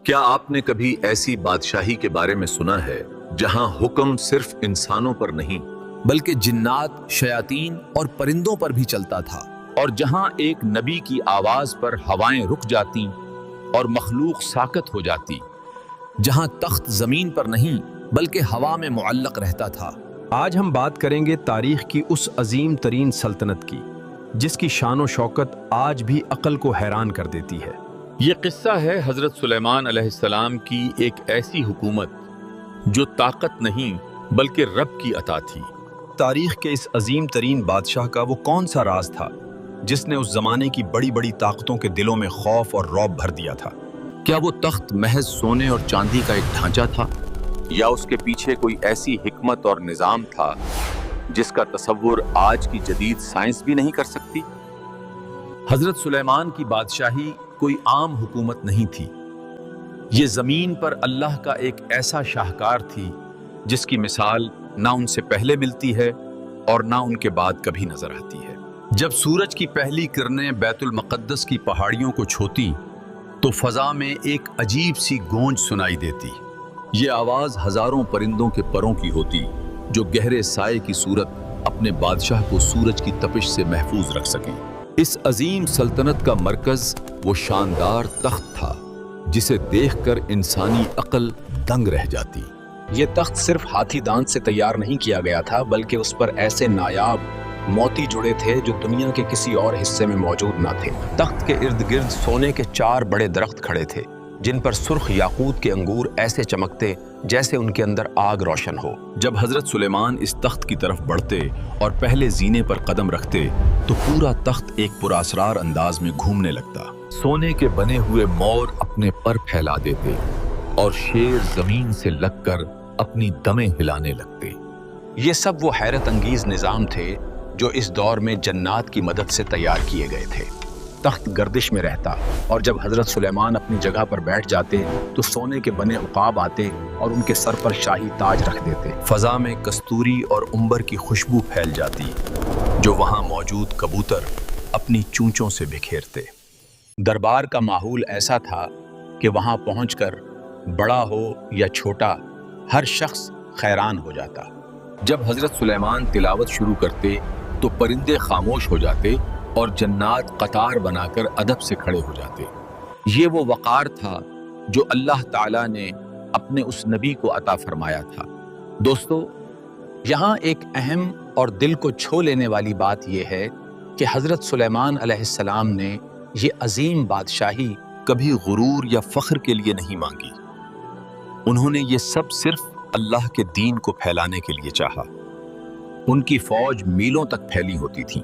کیا آپ نے کبھی ایسی بادشاہی کے بارے میں سنا ہے جہاں حکم صرف انسانوں پر نہیں بلکہ جنات، شیاطین اور پرندوں پر بھی چلتا تھا، اور جہاں ایک نبی کی آواز پر ہوائیں رک جاتی اور مخلوق ساکت ہو جاتی؟ جہاں تخت زمین پر نہیں بلکہ ہوا میں معلق رہتا تھا؟ آج ہم بات کریں گے تاریخ کی اس عظیم ترین سلطنت کی جس کی شان و شوکت آج بھی عقل کو حیران کر دیتی ہے۔ یہ قصہ ہے حضرت سلیمان علیہ السلام کی ایک ایسی حکومت جو طاقت نہیں بلکہ رب کی عطا تھی۔ تاریخ کے اس عظیم ترین بادشاہ کا وہ کون سا راز تھا جس نے اس زمانے کی بڑی بڑی طاقتوں کے دلوں میں خوف اور رعب بھر دیا تھا؟ کیا وہ تخت محض سونے اور چاندی کا ایک ڈھانچہ تھا، یا اس کے پیچھے کوئی ایسی حکمت اور نظام تھا جس کا تصور آج کی جدید سائنس بھی نہیں کر سکتی؟ حضرت سلیمان کی بادشاہی کوئی عام حکومت نہیں تھی، یہ زمین پر اللہ کا ایک ایسا شاہکار تھی جس کی مثال نہ ان سے پہلے ملتی ہے اور نہ ان کے بعد کبھی نظر آتی ہے۔ جب سورج کی پہلی کرنیں بیت المقدس کی پہاڑیوں کو چھوتی تو فضا میں ایک عجیب سی گونج سنائی دیتی۔ یہ آواز ہزاروں پرندوں کے پروں کی ہوتی جو گہرے سائے کی صورت اپنے بادشاہ کو سورج کی تپش سے محفوظ رکھ سکیں۔ اس عظیم سلطنت کا مرکز وہ شاندار تخت تھا جسے دیکھ کر انسانی عقل دنگ رہ جاتی۔ یہ تخت صرف ہاتھی دانت سے تیار نہیں کیا گیا تھا، بلکہ اس پر ایسے نایاب موتی جڑے تھے جو دنیا کے کسی اور حصے میں موجود نہ تھے۔ تخت کے ارد گرد سونے کے 4 بڑے درخت کھڑے تھے جن پر سرخ یاقوت کے انگور ایسے چمکتے جیسے ان کے اندر آگ روشن ہو۔ جب حضرت سلیمان اس تخت کی طرف بڑھتے اور پہلے زینے پر قدم رکھتے تو پورا تخت ایک پراسرار انداز میں گھومنے لگتا۔ سونے کے بنے ہوئے مور اپنے پر پھیلا دیتے اور شیر زمین سے لگ کر اپنی دمیں ہلانے لگتے۔ یہ سب وہ حیرت انگیز نظام تھے جو اس دور میں جنات کی مدد سے تیار کیے گئے تھے۔ تخت گردش میں رہتا اور جب حضرت سلیمان اپنی جگہ پر بیٹھ جاتے تو سونے کے بنے عقاب آتے اور ان کے سر پر شاہی تاج رکھ دیتے۔ فضا میں کستوری اور عنبر کی خوشبو پھیل جاتی جو وہاں موجود کبوتر اپنی چونچوں سے بکھیرتے۔ دربار کا ماحول ایسا تھا کہ وہاں پہنچ کر بڑا ہو یا چھوٹا ہر شخص حیران ہو جاتا۔ جب حضرت سلیمان تلاوت شروع کرتے تو پرندے خاموش ہو جاتے اور جنات قطار بنا کر ادب سے کھڑے ہو جاتے۔ یہ وہ وقار تھا جو اللہ تعالیٰ نے اپنے اس نبی کو عطا فرمایا تھا۔ دوستو، یہاں ایک اہم اور دل کو چھو لینے والی بات یہ ہے کہ حضرت سلیمان علیہ السلام نے یہ عظیم بادشاہی کبھی غرور یا فخر کے لیے نہیں مانگی۔ انہوں نے یہ سب صرف اللہ کے دین کو پھیلانے کے لیے چاہا۔ ان کی فوج میلوں تک پھیلی ہوتی تھی،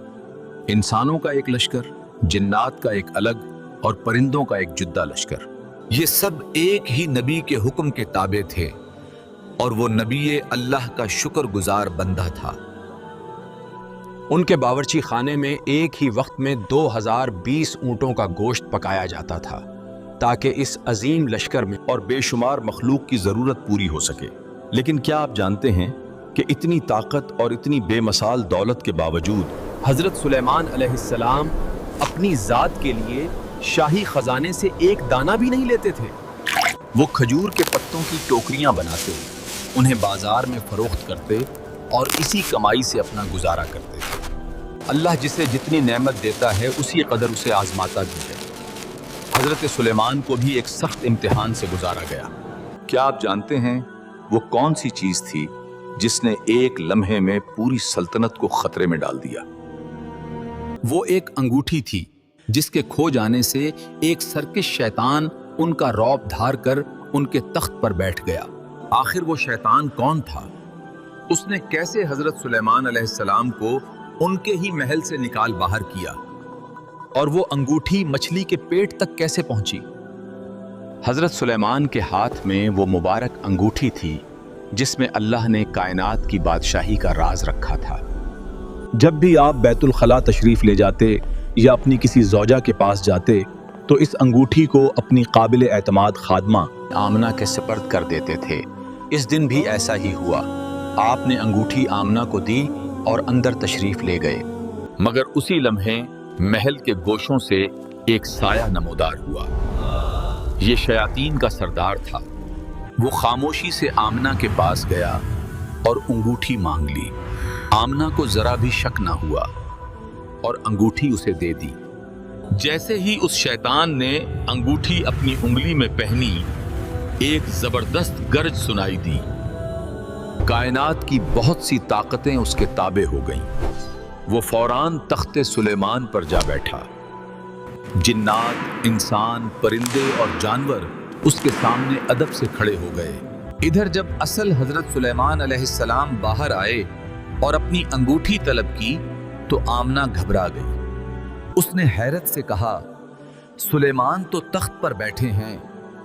انسانوں کا ایک لشکر، جنات کا ایک الگ اور پرندوں کا ایک جدا لشکر۔ یہ سب ایک ہی نبی کے حکم کے تابع تھے اور وہ نبی اللہ کا شکر گزار بندہ تھا۔ ان کے باورچی خانے میں ایک ہی وقت میں 2020 اونٹوں کا گوشت پکایا جاتا تھا تاکہ اس عظیم لشکر میں اور بے شمار مخلوق کی ضرورت پوری ہو سکے۔ لیکن کیا آپ جانتے ہیں کہ اتنی طاقت اور اتنی بے مثال دولت کے باوجود حضرت سلیمان علیہ السلام اپنی ذات کے لیے شاہی خزانے سے ایک دانہ بھی نہیں لیتے تھے؟ وہ کھجور کے پتوں کی ٹوکریاں بناتے، انہیں بازار میں فروخت کرتے اور اسی کمائی سے اپنا گزارا کرتے تھے۔ اللہ جسے جتنی نعمت دیتا ہے اسی قدر اسے آزماتا بھی ہے۔ حضرت سلیمان کو بھی ایک سخت امتحان سے گزارا گیا۔ کیا آپ جانتے ہیں وہ کون سی چیز تھی جس نے ایک لمحے میں پوری سلطنت کو خطرے میں ڈال دیا؟ وہ ایک انگوٹھی تھی جس کے کھو جانے سے ایک سرکش شیطان ان کا رعب دھار کر ان کے تخت پر بیٹھ گیا۔ آخر وہ شیطان کون تھا؟ اس نے کیسے حضرت سلیمان علیہ السلام کو ان کے ہی محل سے نکال باہر کیا؟ اور وہ انگوٹھی مچھلی کے پیٹ تک کیسے پہنچی؟ حضرت سلیمان کے ہاتھ میں وہ مبارک انگوٹھی تھی جس میں اللہ نے کائنات کی بادشاہی کا راز رکھا تھا۔ جب بھی آپ بیت الخلاء تشریف لے جاتے یا اپنی کسی زوجہ کے پاس جاتے تو اس انگوٹھی کو اپنی قابل اعتماد خادمہ آمنہ کے سپرد کر دیتے تھے۔ اس دن بھی ایسا ہی ہوا۔ آپ نے انگوٹھی آمنہ کو دی اور اندر تشریف لے گئے، مگر اسی لمحے محل کے گوشوں سے ایک سایہ نمودار ہوا۔ یہ شیاطین کا سردار تھا۔ وہ خاموشی سے آمنہ کے پاس گیا اور انگوٹھی مانگ لی۔ آمنہ کو ذرا بھی شک نہ ہوا اور انگوٹھی اسے دے دی۔ جیسے ہی اس شیطان نے انگوٹھی اپنی انگلی میں پہنی، ایک زبردست گرج سنائی دی۔ کائنات کی بہت سی طاقتیں اس کے تابع ہو گئیں۔ وہ فوراً تخت سلیمان پر جا بیٹھا۔ جنات، انسان، پرندے اور جانور اس کے سامنے ادب سے کھڑے ہو گئے۔ ادھر جب اصل حضرت سلیمان علیہ السلام باہر آئے اور اپنی انگوٹھی طلب کی تو آمنہ گھبرا گئی۔ اس نے حیرت سے کہا، سلیمان تو تخت پر بیٹھے ہیں،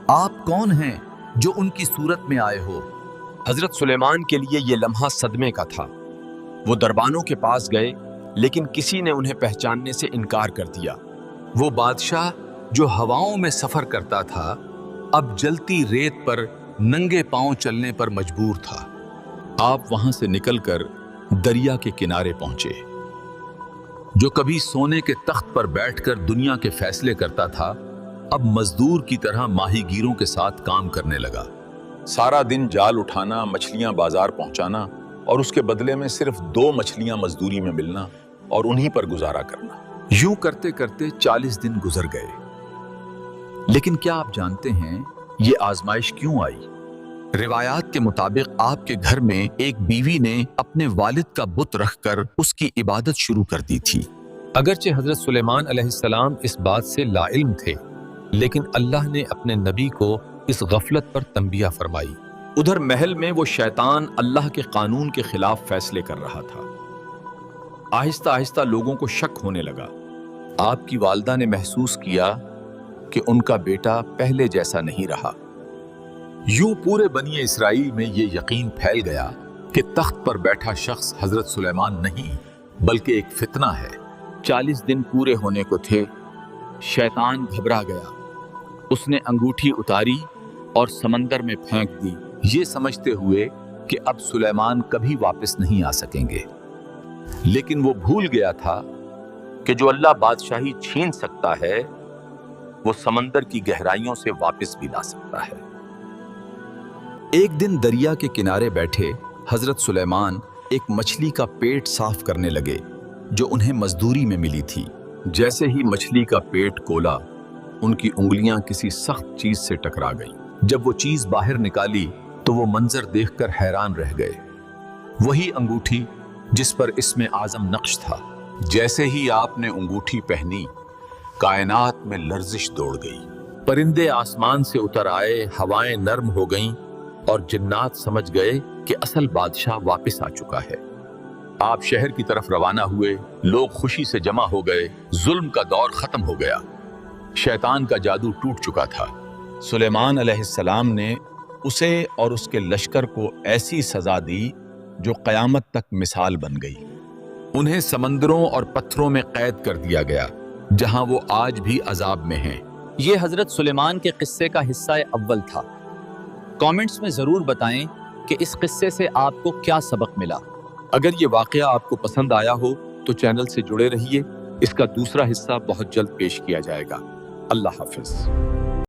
آپ کون ہیں جو ان کی صورت میں آئے ہو؟ حضرت سلیمان کے لیے یہ لمحہ صدمے کا تھا۔ وہ دربانوں کے پاس گئے لیکن کسی نے انہیں پہچاننے سے انکار کر دیا۔ وہ بادشاہ جو ہواؤں میں سفر کرتا تھا اب جلتی ریت پر ننگے پاؤں چلنے پر مجبور تھا۔ آپ وہاں سے نکل کر دریا کے کنارے پہنچے۔ جو کبھی سونے کے تخت پر بیٹھ کر دنیا کے فیصلے کرتا تھا اب مزدور کی طرح ماہی گیروں کے ساتھ کام کرنے لگا۔ سارا دن جال اٹھانا، مچھلیاں بازار پہنچانا اور اس کے بدلے میں صرف 2 مچھلیاں مزدوری میں ملنا اور انہی پر گزارا کرنا۔ یوں کرتے کرتے 40 دن گزر گئے۔ لیکن کیا آپ جانتے ہیں یہ آزمائش کیوں آئی؟ روایات کے مطابق آپ کے گھر میں ایک بیوی نے اپنے والد کا بت رکھ کر اس کی عبادت شروع کر دی تھی۔ اگرچہ حضرت سلیمان علیہ السلام اس بات سے لا علم تھے، لیکن اللہ نے اپنے نبی کو اس غفلت پر تنبیہ فرمائی۔ ادھر محل میں وہ شیطان اللہ کے قانون کے خلاف فیصلے کر رہا تھا۔ آہستہ آہستہ لوگوں کو شک ہونے لگا۔ آپ کی والدہ نے محسوس کیا کہ ان کا بیٹا پہلے جیسا نہیں رہا۔ یوں پورے بنی اسرائیل میں یہ یقین پھیل گیا کہ تخت پر بیٹھا شخص حضرت سلیمان نہیں بلکہ ایک فتنہ ہے۔ 40 دن پورے ہونے کو تھے۔ شیطان گھبرا گیا۔ اس نے انگوٹھی اتاری اور سمندر میں پھینک دی، یہ سمجھتے ہوئے کہ اب سلیمان کبھی واپس نہیں آ سکیں گے۔ لیکن وہ بھول گیا تھا کہ جو اللہ بادشاہی چھین سکتا ہے وہ سمندر کی گہرائیوں سے واپس بھی لا سکتا ہے۔ ایک دن دریا کے کنارے بیٹھے حضرت سلیمان ایک مچھلی کا پیٹ صاف کرنے لگے جو انہیں مزدوری میں ملی تھی۔ جیسے ہی مچھلی کا پیٹ کھولا ان کی انگلیاں کسی سخت چیز سے ٹکرا گئیں۔ جب وہ چیز باہر نکالی تو وہ منظر دیکھ کر حیران رہ گئے۔ وہی انگوٹھی جس پر اسم اعظم نقش تھا۔ جیسے ہی آپ نے انگوٹھی پہنی کائنات میں لرزش دوڑ گئی۔ پرندے آسمان سے اتر آئے، ہوائیں نرم ہو گئیں اور جنات سمجھ گئے کہ اصل بادشاہ واپس آ چکا ہے۔ آپ شہر کی طرف روانہ ہوئے، لوگ خوشی سے جمع ہو گئے، ظلم کا دور ختم ہو گیا، شیطان کا جادو ٹوٹ چکا تھا۔ سلیمان علیہ السلام نے اسے اور اس کے لشکر کو ایسی سزا دی جو قیامت تک مثال بن گئی۔ انہیں سمندروں اور پتھروں میں قید کر دیا گیا جہاں وہ آج بھی عذاب میں ہیں۔ یہ حضرت سلیمان کے قصے کا حصہ اول تھا۔ کامنٹس میں ضرور بتائیں کہ اس قصے سے آپ کو کیا سبق ملا۔ اگر یہ واقعہ آپ کو پسند آیا ہو تو چینل سے جڑے رہیے، اس کا دوسرا حصہ بہت جلد پیش کیا جائے گا۔ اللہ حافظ۔